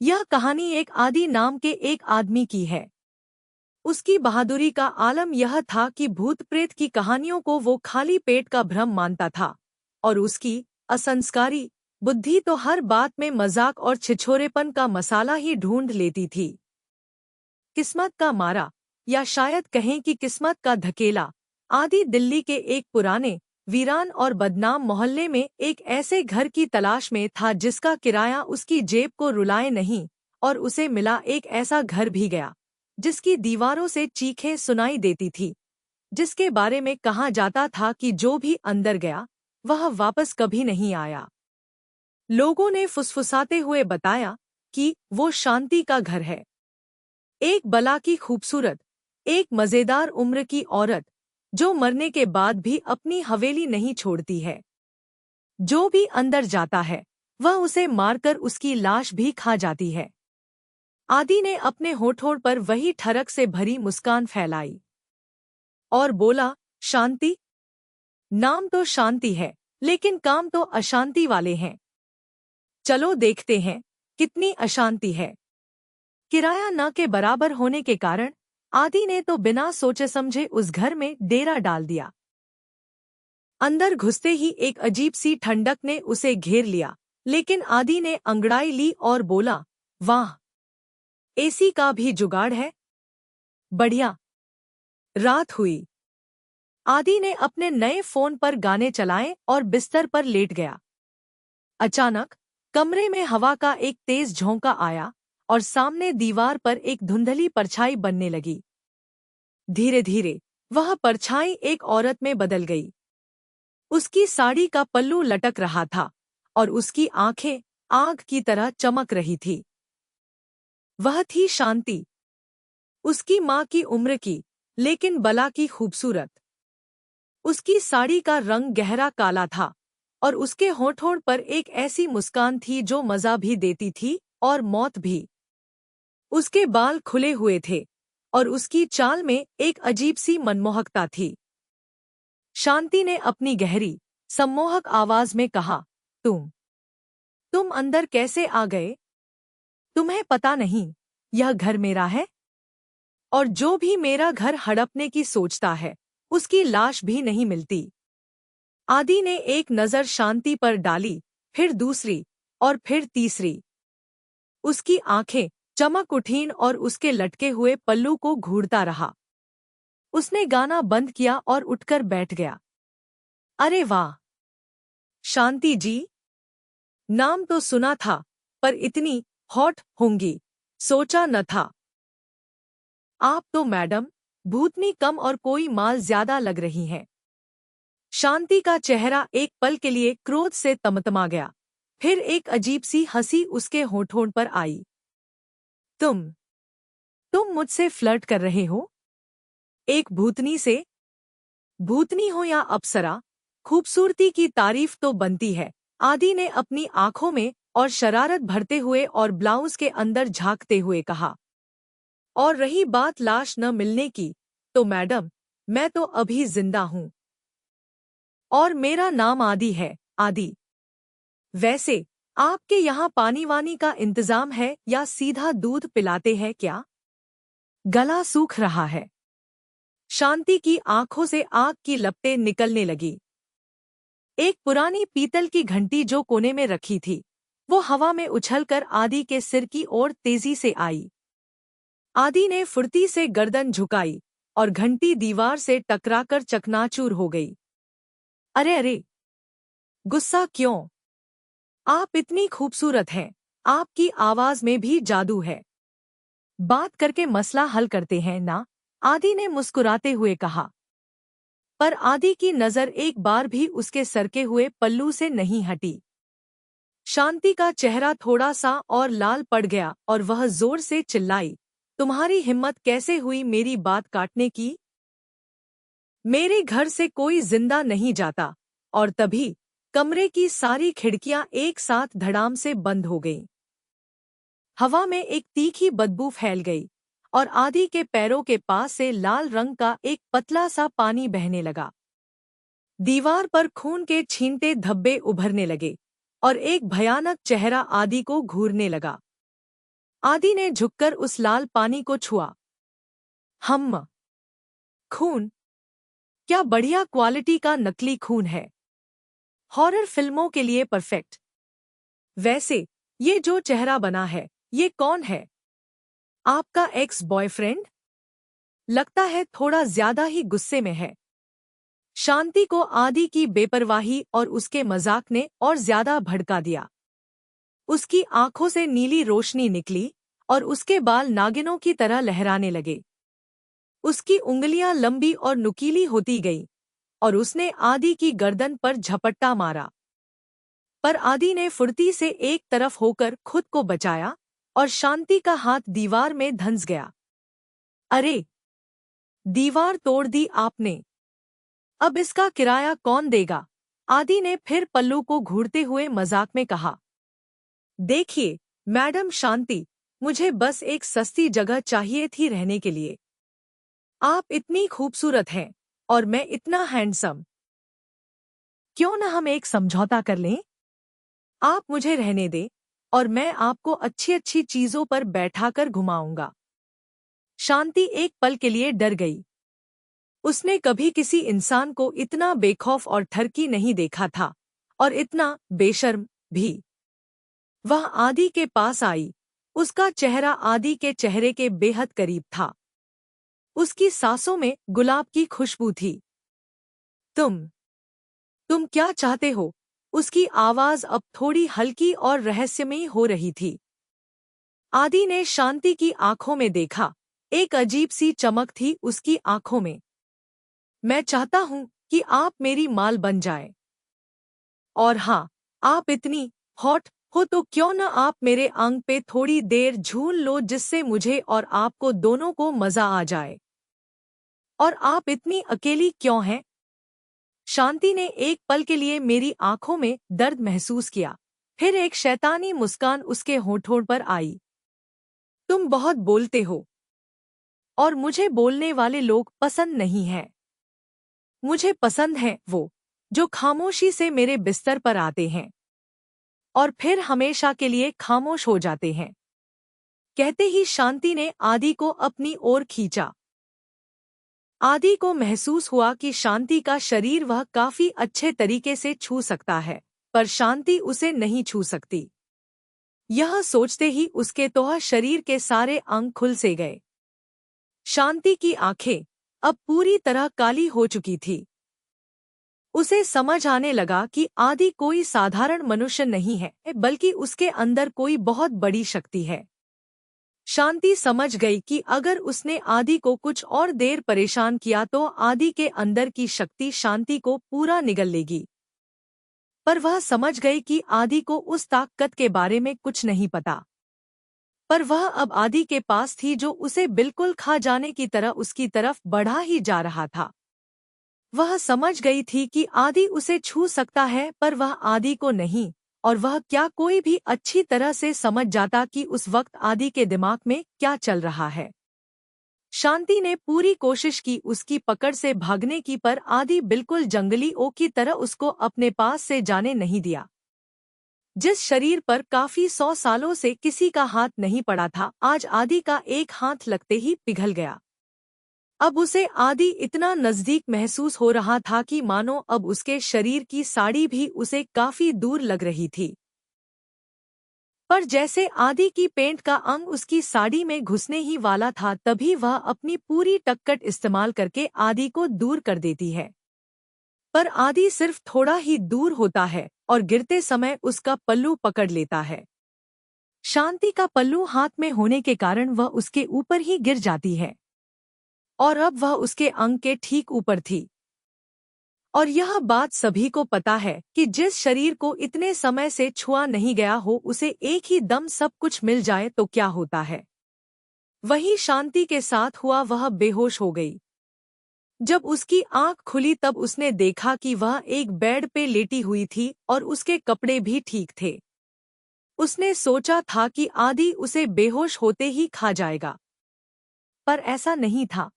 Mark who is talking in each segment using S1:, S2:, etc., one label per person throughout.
S1: यह कहानी एक आदि नाम के एक आदमी की है। उसकी बहादुरी का आलम यह था कि भूत प्रेत की कहानियों को वो खाली पेट का भ्रम मानता था और उसकी असंस्कारी बुद्धि तो हर बात में मजाक और छिछोरेपन का मसाला ही ढूंढ लेती थी। किस्मत का मारा, या शायद कहें कि किस्मत का धकेला, आदि दिल्ली के एक पुराने वीरान और बदनाम मोहल्ले में एक ऐसे घर की तलाश में था जिसका किराया उसकी जेब को रुलाए नहीं, और उसे मिला एक ऐसा घर भी गया जिसकी दीवारों से चीखें सुनाई देती थी, जिसके बारे में कहा जाता था कि जो भी अंदर गया वह वापस कभी नहीं आया। लोगों ने फुसफुसाते हुए बताया कि वो शांति का घर है। एक बला की खूबसूरत, एक मजेदार उम्र की औरत जो मरने के बाद भी अपनी हवेली नहीं छोड़ती है। जो भी अंदर जाता है वह उसे मारकर उसकी लाश भी खा जाती है। आदि ने अपने होठों पर वही ठरक से भरी मुस्कान फैलाई और बोला, शांति? नाम तो शांति है, लेकिन काम तो अशांति वाले हैं। चलो देखते हैं कितनी अशांति है। किराया न के बराबर होने के कारण आदि ने तो बिना सोचे समझे उस घर में डेरा डाल दिया। अंदर घुसते ही एक अजीब सी ठंडक ने उसे घेर लिया, लेकिन आदि ने अंगड़ाई ली और बोला, वाह, एसी का भी जुगाड़ है। बढ़िया। रात हुई। आदि ने अपने नए फोन पर गाने चलाए और बिस्तर पर लेट गया। अचानक कमरे में हवा का एक तेज झोंका आया और सामने दीवार पर एक धुंधली परछाई बनने लगी। धीरे धीरे वह परछाई एक औरत में बदल गई। उसकी साड़ी का पल्लू लटक रहा था और उसकी आंखें आग की तरह चमक रही थी। वह थी शांति, उसकी माँ की उम्र की, लेकिन बला की खूबसूरत। उसकी साड़ी का रंग गहरा काला था और उसके होठों पर एक ऐसी मुस्कान थी जो मजा भी देती थी और मौत भी। उसके बाल खुले हुए थे और उसकी चाल में एक अजीब सी मनमोहकता थी। शांति ने अपनी गहरी, सम्मोहक आवाज में कहा, तुम अंदर कैसे आ गए? तुम्हें पता नहीं यह घर मेरा है, और जो भी मेरा घर हड़पने की सोचता है उसकी लाश भी नहीं मिलती। आदि ने एक नजर शांति पर डाली, फिर दूसरी और फिर तीसरी। उसकी आंखें चमक उठीं और उसके लटके हुए पल्लू को घूरता रहा। उसने गाना बंद किया और उठकर बैठ गया। अरे वाह, शांति जी! नाम तो सुना था, पर इतनी हॉट होंगी सोचा न था। आप तो मैडम भूतनी कम और कोई माल ज्यादा लग रही हैं। शांति का चेहरा एक पल के लिए क्रोध से तमतमा गया, फिर एक अजीब सी हंसी उसके होठों पर आई। तुम मुझसे फ्लर्ट कर रहे हो? एक भूतनी से? भूतनी हो या अप्सरा, खूबसूरती की तारीफ तो बनती है। आदि ने अपनी आंखों में और शरारत भरते हुए और ब्लाउज के अंदर झांकते हुए कहा। और रही बात लाश न मिलने की, तो मैडम मैं तो अभी जिंदा हूं और मेरा नाम आदि है, आदि। वैसे आपके यहाँ पानी वानी का इंतजाम है या सीधा दूध पिलाते हैं क्या? गला सूख रहा है। शांति की आंखों से आग की लपटें निकलने लगी। एक पुरानी पीतल की घंटी जो कोने में रखी थी वो हवा में उछलकर आदि के सिर की ओर तेजी से आई। आदि ने फुर्ती से गर्दन झुकाई और घंटी दीवार से टकराकर चकनाचूर हो गई। अरे अरे, गुस्सा क्यों? आप इतनी खूबसूरत हैं, आपकी आवाज में भी जादू है। बात करके मसला हल करते हैं ना? आदि ने मुस्कुराते हुए कहा। पर आदि की नजर एक बार भी उसके सरके हुए पल्लू से नहीं हटी। शांति का चेहरा थोड़ा सा और लाल पड़ गया और वह जोर से चिल्लाई, तुम्हारी हिम्मत कैसे हुई मेरी बात काटने की? मेरे घर से कोई जिंदा नहीं जाता। और तभी कमरे की सारी खिड़कियां एक साथ धड़ाम से बंद हो गईं। हवा में एक तीखी बदबू फैल गई और आदि के पैरों के पास से लाल रंग का एक पतला सा पानी बहने लगा। दीवार पर खून के छींटे धब्बे उभरने लगे और एक भयानक चेहरा आदि को घूरने लगा। आदि ने झुककर उस लाल पानी को छुआ। हम खून, क्या बढ़िया क्वालिटी का नकली खून है। हॉरर फिल्मों के लिए परफेक्ट। वैसे ये जो चेहरा बना है, ये कौन है? आपका एक्स बॉयफ्रेंड? लगता है थोड़ा ज्यादा ही गुस्से में है। शांति को आदि की बेपरवाही और उसके मजाक ने और ज्यादा भड़का दिया। उसकी आंखों से नीली रोशनी निकली और उसके बाल नागिनों की तरह लहराने लगे। उसकी उंगलियां लंबी और नुकीली होती गईं और उसने आदि की गर्दन पर झपट्टा मारा। पर आदि ने फुर्ती से एक तरफ होकर खुद को बचाया और शांति का हाथ दीवार में धंस गया। अरे! दीवार तोड़ दी आपने। अब इसका किराया कौन देगा? आदि ने फिर पल्लू को घूरते हुए मजाक में कहा। देखिए मैडम शांति, मुझे बस एक सस्ती जगह चाहिए थी रहने के लिए। आप इतनी खूबसूरत हैं और मैं इतना हैंडसम। क्यों न हम एक समझौता कर लें? आप मुझे रहने दें और मैं आपको अच्छी अच्छी चीजों पर बैठाकर घुमाऊंगा। शांति एक पल के लिए डर गई। उसने कभी किसी इंसान को इतना बेखौफ और ठरकी नहीं देखा था, और इतना बेशर्म भी। वह आदि के पास आई। उसका चेहरा आदि के चेहरे के बेहद करीब था। उसकी सांसों में गुलाब की खुशबू थी। तुम क्या चाहते हो? उसकी आवाज अब थोड़ी हल्की और रहस्यमयी हो रही थी। आदि ने शांति की आंखों में देखा। एक अजीब सी चमक थी उसकी आंखों में। मैं चाहता हूं कि आप मेरी माल बन जाए। और हाँ, आप इतनी हॉट हो तो क्यों न आप मेरे अंग पे थोड़ी देर झूल लो, जिससे मुझे और आपको दोनों को मजा आ जाए। और आप इतनी अकेली क्यों हैं? शांति ने एक पल के लिए मेरी आंखों में दर्द महसूस किया। फिर एक शैतानी मुस्कान उसके होठों पर आई। तुम बहुत बोलते हो और मुझे बोलने वाले लोग पसंद नहीं हैं। मुझे पसंद हैं वो जो खामोशी से मेरे बिस्तर पर आते हैं और फिर हमेशा के लिए खामोश हो जाते हैं। कहते ही शांति ने आदि को अपनी ओर खींचा। आदि को महसूस हुआ कि शांति का शरीर वह काफी अच्छे तरीके से छू सकता है, पर शांति उसे नहीं छू सकती। यह सोचते ही उसके तोह शरीर के सारे अंग खुल से गए। शांति की आंखें अब पूरी तरह काली हो चुकी थी। उसे समझ आने लगा कि आदि कोई साधारण मनुष्य नहीं है, बल्कि उसके अंदर कोई बहुत बड़ी शक्ति है। शांति समझ गई कि अगर उसने आदि को कुछ और देर परेशान किया तो आदि के अंदर की शक्ति शांति को पूरा निगल लेगी। पर वह समझ गई कि आदि को उस ताकत के बारे में कुछ नहीं पता। पर वह अब आदि के पास थी जो उसे बिल्कुल खा जाने की तरह उसकी तरफ बढ़ा ही जा रहा था। वह समझ गई थी कि आदि उसे छू सकता है, पर वह आदि को नहीं। और वह क्या कोई भी अच्छी तरह से समझ जाता कि उस वक्त आदि के दिमाग में क्या चल रहा है। शांति ने पूरी कोशिश की उसकी पकड़ से भागने की, पर आदि बिल्कुल जंगली ओ की तरह उसको अपने पास से जाने नहीं दिया। जिस शरीर पर काफी 100 सालों से किसी का हाथ नहीं पड़ा था, आज आदि का एक हाथ लगते ही पिघल गया। अब उसे आदि इतना नजदीक महसूस हो रहा था कि मानो अब उसके शरीर की साड़ी भी उसे काफी दूर लग रही थी। पर जैसे आदि की पेंट का अंग उसकी साड़ी में घुसने ही वाला था, तभी वह अपनी पूरी टक्कट इस्तेमाल करके आदि को दूर कर देती है। पर आदि सिर्फ थोड़ा ही दूर होता है और गिरते समय उसका पल्लू पकड़ लेता है। शांति का पल्लू हाथ में होने के कारण वह उसके ऊपर ही गिर जाती है और अब वह उसके अंग के ठीक ऊपर थी। और यह बात सभी को पता है कि जिस शरीर को इतने समय से छुआ नहीं गया हो, उसे एक ही दम सब कुछ मिल जाए तो क्या होता है। वही शांति के साथ हुआ। वह बेहोश हो गई। जब उसकी आंख खुली तब उसने देखा कि वह एक बेड पे लेटी हुई थी और उसके कपड़े भी ठीक थे। उसने सोचा था कि आदि उसे बेहोश होते ही खा जाएगा, पर ऐसा नहीं था।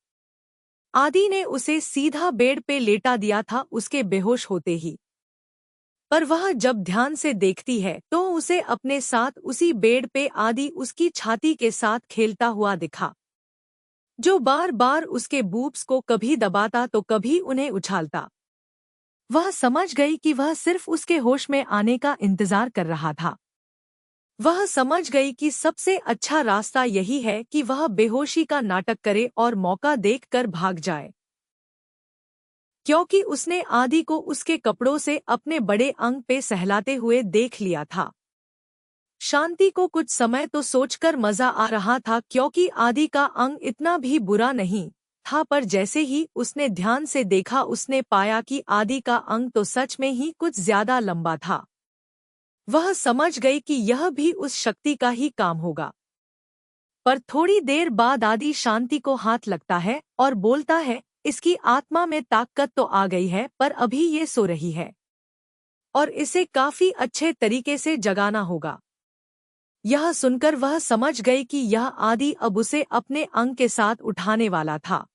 S1: आदि ने उसे सीधा बेड पे लेटा दिया था उसके बेहोश होते ही। पर वह जब ध्यान से देखती है तो उसे अपने साथ उसी बेड पे आदि उसकी छाती के साथ खेलता हुआ दिखा, जो बार बार उसके बूब्स को कभी दबाता तो कभी उन्हें उछालता। वह समझ गई कि वह सिर्फ उसके होश में आने का इंतजार कर रहा था। वह समझ गई कि सबसे अच्छा रास्ता यही है कि वह बेहोशी का नाटक करे और मौका देखकर भाग जाए, क्योंकि उसने आदि को उसके कपड़ों से अपने बड़े अंग पे सहलाते हुए देख लिया था। शांति को कुछ समय तो सोचकर मजा आ रहा था, क्योंकि आदि का अंग इतना भी बुरा नहीं था, पर जैसे ही उसने ध्यान से देखा उसने पाया कि आदि का अंग तो सच में ही कुछ ज्यादा लंबा था। वह समझ गई कि यह भी उस शक्ति का ही काम होगा। पर थोड़ी देर बाद आदि शांति को हाथ लगता है और बोलता है, इसकी आत्मा में ताकत तो आ गई है, पर अभी ये सो रही है और इसे काफी अच्छे तरीके से जगाना होगा। यह सुनकर वह समझ गई कि यह आदि अब उसे अपने अंग के साथ उठाने वाला था।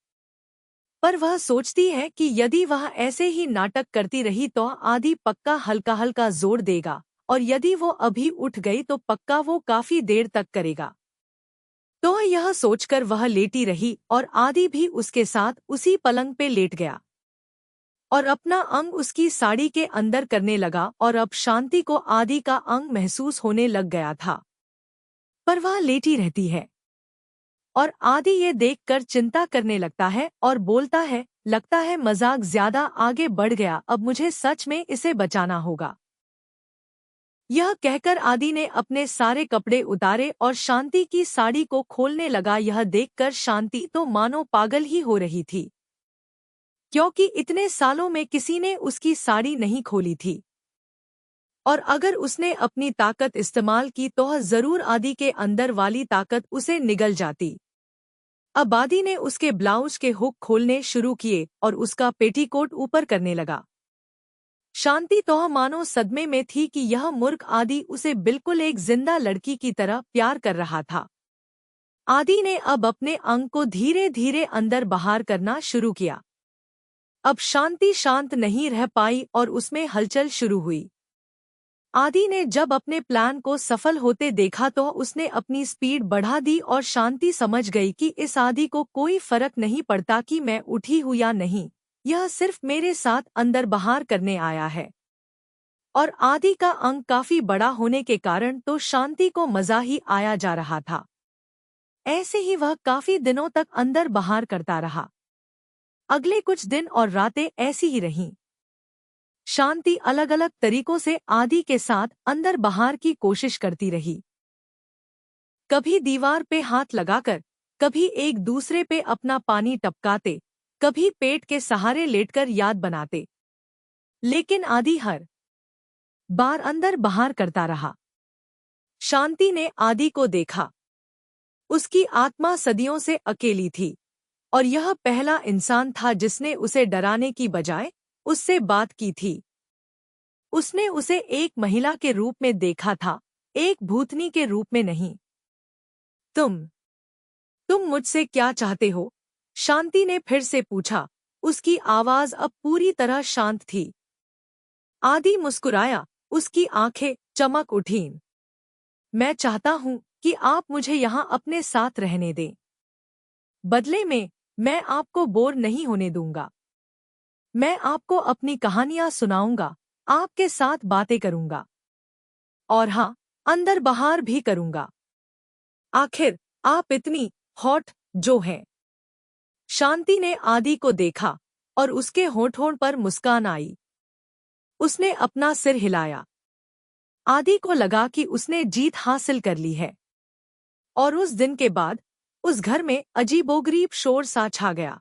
S1: पर वह सोचती है कि यदि वह ऐसे ही नाटक करती रही तो आदि पक्का हल्का हल्का जोर देगा, और यदि वो अभी उठ गई तो पक्का वो काफी देर तक करेगा। तो यह सोचकर वह लेटी रही और आदि भी उसके साथ उसी पलंग पे लेट गया और अपना अंग उसकी साड़ी के अंदर करने लगा, और अब शांति को आदि का अंग महसूस होने लग गया था। पर वह लेटी रहती है और आदि ये देखकर चिंता करने लगता है और बोलता है, लगता है मजाक ज्यादा आगे बढ़ गया, अब मुझे सच में इसे बचाना होगा। यह कहकर आदि ने अपने सारे कपड़े उतारे और शांति की साड़ी को खोलने लगा। यह देखकर शांति तो मानो पागल ही हो रही थी, क्योंकि इतने सालों में किसी ने उसकी साड़ी नहीं खोली थी, और अगर उसने अपनी ताकत इस्तेमाल की तो जरूर आदि के अंदर वाली ताकत उसे निगल जाती। अब आदि ने उसके ब्लाउज के हुक खोलने शुरू किए और उसका पेटीकोट ऊपर करने लगा। शांति तो मानो सदमे में थी कि यह मूर्ख आदि उसे बिल्कुल एक जिंदा लड़की की तरह प्यार कर रहा था। आदि ने अब अपने अंग को धीरे धीरे अंदर बाहर करना शुरू किया। अब शांति शांत नहीं रह पाई और उसमें हलचल शुरू हुई। आदि ने जब अपने प्लान को सफल होते देखा तो उसने अपनी स्पीड बढ़ा दी और शांति समझ गई कि इस आदि को कोई फर्क नहीं पड़ता कि मैं उठी हूं या नहीं, यह सिर्फ मेरे साथ अंदर बाहर करने आया है। और आदि का अंग काफी बड़ा होने के कारण तो शांति को मजा ही आया जा रहा था। ऐसे ही वह काफी दिनों तक अंदर बाहर करता रहा। अगले कुछ दिन और रातें ऐसी ही रहीं। शांति अलग अलग तरीकों से आदि के साथ अंदर बाहर की कोशिश करती रही। कभी दीवार पे हाथ लगाकर, कभी एक दूसरे पे अपना पानी टपकाते, कभी पेट के सहारे लेटकर याद बनाते, लेकिन आदि हर बार अंदर बाहर करता रहा। शांति ने आदि को देखा। उसकी आत्मा सदियों से अकेली थी और यह पहला इंसान था जिसने उसे डराने की बजाय उससे बात की थी। उसने उसे एक महिला के रूप में देखा था, एक भूतनी के रूप में नहीं। तुम मुझसे क्या चाहते हो? शांति ने फिर से पूछा। उसकी आवाज अब पूरी तरह शांत थी। आदि मुस्कुराया, उसकी आंखें चमक उठीं। मैं चाहता हूं कि आप मुझे यहां अपने साथ रहने दें। बदले में मैं आपको बोर नहीं होने दूंगा। मैं आपको अपनी कहानियां सुनाऊंगा, आपके साथ बातें करूंगा, और हाँ, अंदर बाहर भी करूंगा। आखिर आप इतनी हॉट जो हैं। शांति ने आदि को देखा और उसके होठों पर मुस्कान आई। उसने अपना सिर हिलाया। आदि को लगा कि उसने जीत हासिल कर ली है। और उस दिन के बाद उस घर में अजीबोगरीब शोर सा छा गया।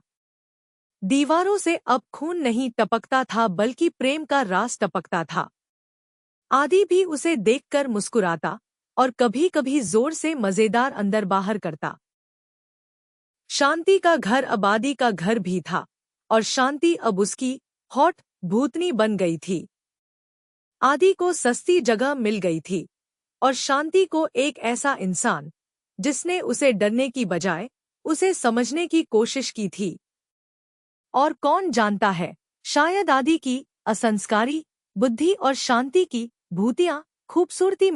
S1: दीवारों से अब खून नहीं टपकता था, बल्कि प्रेम का रास टपकता था। आदि भी उसे देखकर मुस्कुराता और कभी-कभी जोर से मजेदार अंदर बाहर करता। शांति का घर अब आदि का घर भी था, और शांति अब उसकी हॉट भूतनी बन गई थी। आदि को सस्ती जगह मिल गई थी और शांति को एक ऐसा इंसान जिसने उसे डरने की बजाय उसे समझने की कोशिश की थी। और कौन जानता है, शायद आदि की असंस्कारी बुद्धि और शांति की, भूतियाँ खूबसूरती